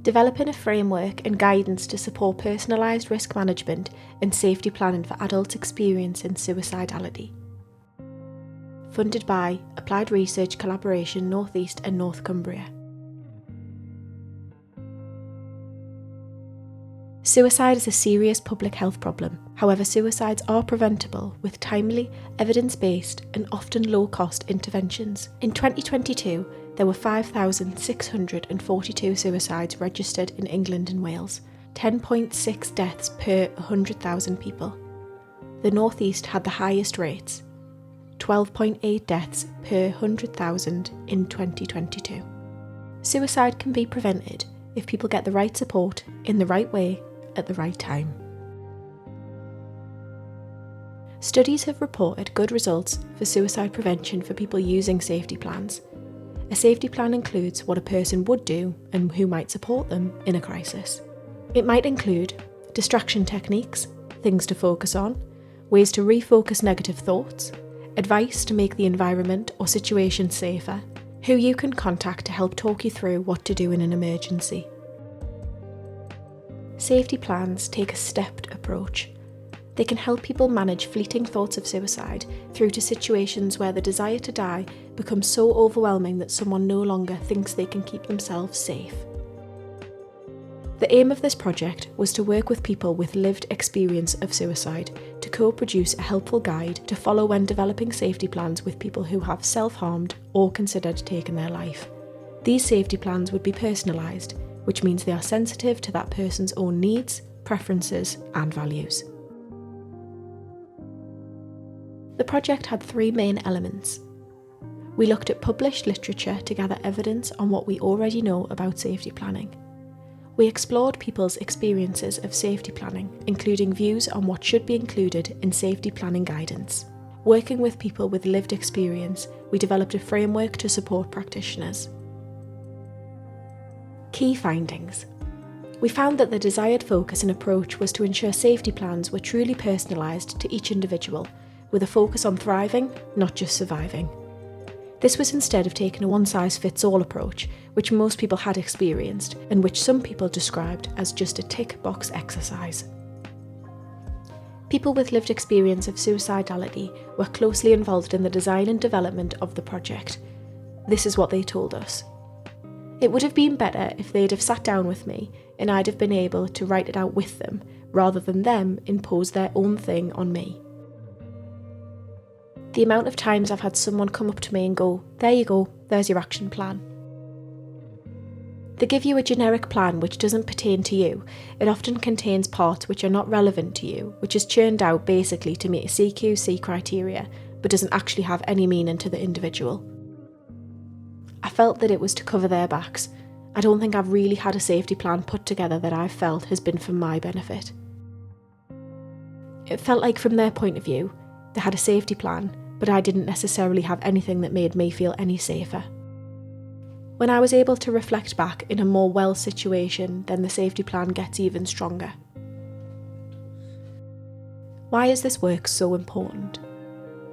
developing a framework and guidance to support personalised risk management and safety planning for adults experiencing suicidality. Funded by Applied Research Collaboration North East and North Cumbria. Suicide is a serious public health problem. However, suicides are preventable with timely, evidence-based and often low-cost interventions. In 2022, there were 5,642 suicides registered in England and Wales, 10.6 deaths per 100,000 people. The North East had the highest rates, 12.8 deaths per 100,000 in 2022. Suicide can be prevented if people get the right support in the right way at the right time. Studies have reported good results for suicide prevention for people using safety plans. A safety plan includes what a person would do and who might support them in a crisis. It might include distraction techniques, things to focus on, ways to refocus negative thoughts, advice to make the environment or situation safer, who you can contact to help talk you through what to do in an emergency. Safety plans take a stepped approach. They can help people manage fleeting thoughts of suicide through to situations where the desire to die becomes so overwhelming that someone no longer thinks they can keep themselves safe. The aim of this project was to work with people with lived experience of suicide to co-produce a helpful guide to follow when developing safety plans with people who have self-harmed or considered taking their life. These safety plans would be personalised, which means they are sensitive to that person's own needs, preferences and values. The project had 3 main elements. We looked at published literature to gather evidence on what we already know about safety planning. We explored people's experiences of safety planning, including views on what should be included in safety planning guidance. Working with people with lived experience, we developed a framework to support practitioners. Key findings. We found that the desired focus and approach was to ensure safety plans were truly personalised to each individual, with a focus on thriving, not just surviving. This was instead of taking a one-size-fits-all approach, which most people had experienced, and which some people described as just a tick-box exercise. People with lived experience of suicidality were closely involved in the design and development of the project. This is what they told us. It would have been better if they'd have sat down with me and I'd have been able to write it out with them, rather than them impose their own thing on me. The amount of times I've had someone come up to me and go, "There you go, there's your action plan." They give you a generic plan which doesn't pertain to you. It often contains parts which are not relevant to you, which is churned out basically to meet a CQC criteria, but doesn't actually have any meaning to the individual. I felt that it was to cover their backs. I don't think I've really had a safety plan put together that I've felt has been for my benefit. It felt like from their point of view, they had a safety plan, but I didn't necessarily have anything that made me feel any safer. When I was able to reflect back in a more well situation, then the safety plan gets even stronger. Why is this work so important?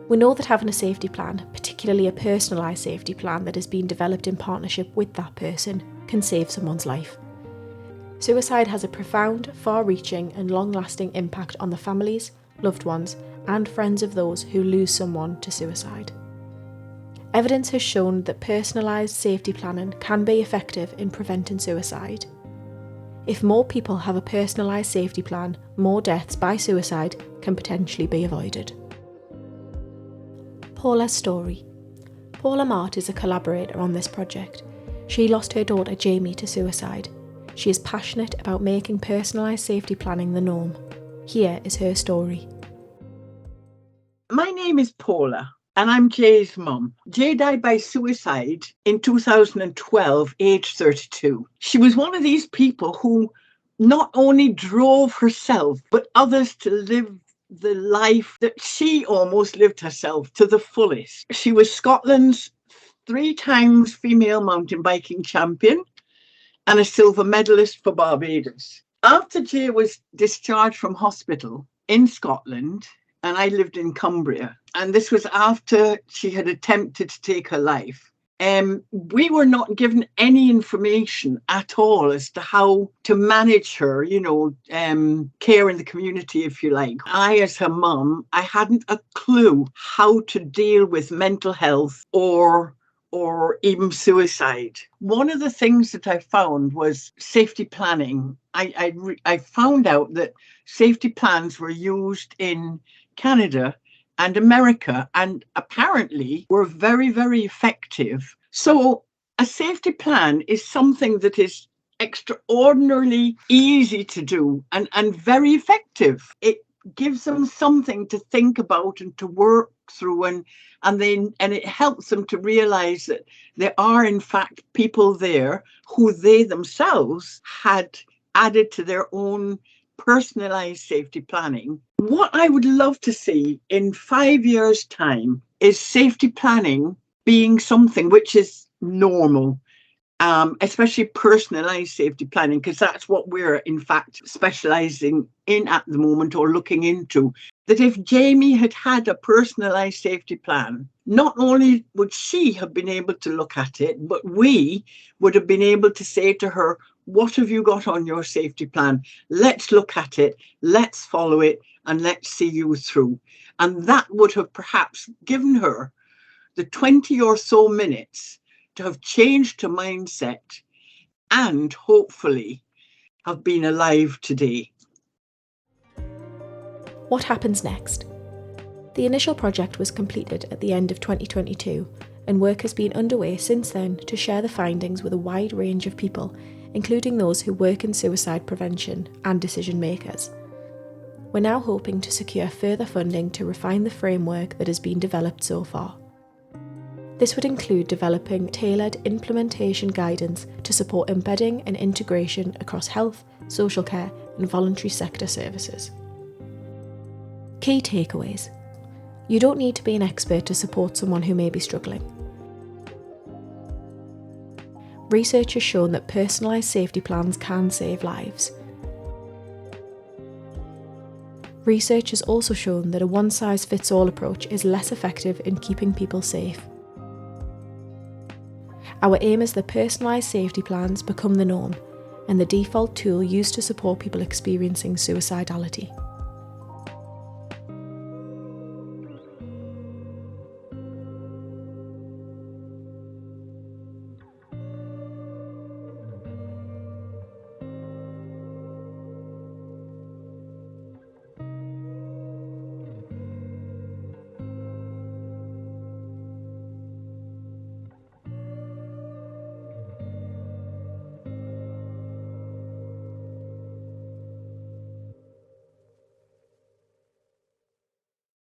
We know that having a safety plan, particularly a personalised safety plan that has been developed in partnership with that person, can save someone's life. Suicide has a profound, far-reaching and long-lasting impact on the families, loved ones, and friends of those who lose someone to suicide. Evidence has shown that personalised safety planning can be effective in preventing suicide. If more people have a personalised safety plan, more deaths by suicide can potentially be avoided. Paula's story. Paula Mart is a collaborator on this project. She lost her daughter Jamie to suicide. She is passionate about making personalised safety planning the norm. Here is her story. My name is Paula and I'm Jay's mum. Jay died by suicide in 2012, age 32. She was one of these people who not only drove herself, but others to live the life that she almost lived herself to the fullest. She was Scotland's 3 times female mountain biking champion and a silver medalist for Barbados. After Jay was discharged from hospital in Scotland, and I lived in Cumbria, and this was after she had attempted to take her life, we were not given any information at all as to how to manage her, care in the community, if you like. I, as her mum, I hadn't a clue how to deal with mental health or even suicide. One of the things that I found was safety planning. I found out that safety plans were used in Canada and America, and apparently were very, very effective. So a safety plan is something that is extraordinarily easy to do and very effective. It gives them something to think about and to work through, and it helps them to realize that there are in fact people there who they themselves had added to their own personalized safety planning. What I would love to see in 5 years' time is safety planning being something which is normal, especially personalised safety planning, because that's what we're in fact specialising in at the moment or looking into. That if Jamie had had a personalised safety plan, not only would she have been able to look at it, but we would have been able to say to her, what have you got on your safety plan? Let's look at it, let's follow it, and let's see you through. And that would have perhaps given her the 20 or so minutes to have changed her mindset and hopefully have been alive today. What happens next? The initial project was completed at the end of 2022, and work has been underway since then to share the findings with a wide range of people, including those who work in suicide prevention and decision makers. We're now hoping to secure further funding to refine the framework that has been developed so far. This would include developing tailored implementation guidance to support embedding and integration across health, social care, and voluntary sector services. Key takeaways. You don't need to be an expert to support someone who may be struggling. Research has shown that personalised safety plans can save lives. Research has also shown that a one-size-fits-all approach is less effective in keeping people safe. Our aim is that personalised safety plans become the norm and the default tool used to support people experiencing suicidality.